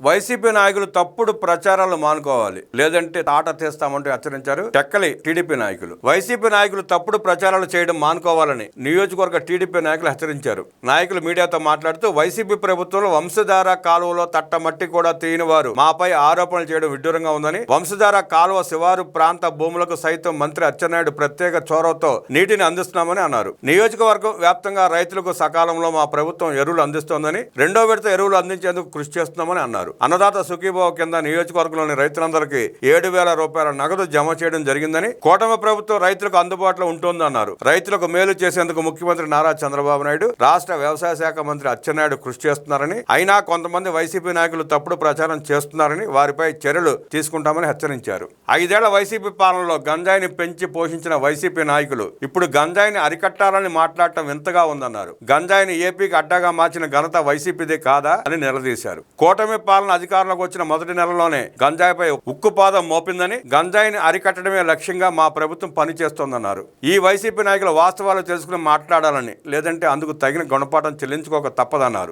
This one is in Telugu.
వైసీపీ నాయకులు తప్పుడు ప్రచారాలు మానుకోవాలి, లేదంటే తాట తీస్తామంటూ హెచ్చరించారు టెక్కలి టీడీపీ నాయకులు. వైసీపీ నాయకులు తప్పుడు ప్రచారాలు చేయడం మానుకోవాలని నియోజకవర్గ టీడీపీ నాయకులు హెచ్చరించారు. నాయకులు మీడియాతో మాట్లాడుతూ వైసీపీ ప్రభుత్వంలో వంశధార కాలువలో తట్టమట్టి కూడా తీయని వారు మాపై ఆరోపణలు చేయడం విడ్డూరంగా ఉందని, వంశధార కాలువ శివారు ప్రాంత భూములకు సైతం మంత్రి అచ్చెన్నాయుడు ప్రత్యేక చొరవతో నీటిని అందిస్తున్నామని అన్నారు. నియోజకవర్గం వ్యాప్తంగా రైతులకు సకాలంలో మా ప్రభుత్వం ఎరువులు అందిస్తోందని, రెండో విడత ఎరువులు అందించేందుకు కృషి చేస్తున్నామని అన్నారు. అన్నదాత సుఖీభావ కింద నియోజకవర్గంలోని రైతులందరికీ 7,000 రూపాయల నగదు జమ చేయడం జరిగిందని, కూటమి ప్రభుత్వం రైతులకు అందుబాటులో ఉంటుందన్నారు. రైతులకు మేలు చేసేందుకు ముఖ్యమంత్రి నారా చంద్రబాబు నాయుడు, రాష్ట్ర వ్యవసాయ శాఖ మంత్రి అచ్చెన్నాయుడు కృషి చేస్తున్నారని, అయినా కొంతమంది వైసీపీ నాయకులు తప్పుడు ప్రచారం చేస్తున్నారని వారిపై చర్యలు తీసుకుంటామని హెచ్చరించారు. 5 ఏళ్ల వైసీపీ పాలనలో గంజాయిని పెంచి పోషించిన వైసీపీ నాయకులు ఇప్పుడు గంజాయిని అరికట్టాలని మాట్లాడటం వింతగా ఉందన్నారు. గంజాయిని ఏపీకి అడ్డాగా మార్చిన ఘనత వైసీపీదే కాదా అని నిలదీశారు. కూటమి పాలన అధికారంలోకి వచ్చిన మొదటి నెలలోనే గంజాయిపై ఉక్కుపాదం మోపిందని, గంజాయిని అరికట్టడమే లక్ష్యంగా మా ప్రభుత్వం పనిచేస్తోందన్నారు. ఈ వైసీపీ నాయకులు వాస్తవాలు తెలుసుకుని మాట్లాడాలని, లేదంటే అందుకు తగిన గుణపాఠం చెల్లించుకోక తప్పదన్నారు.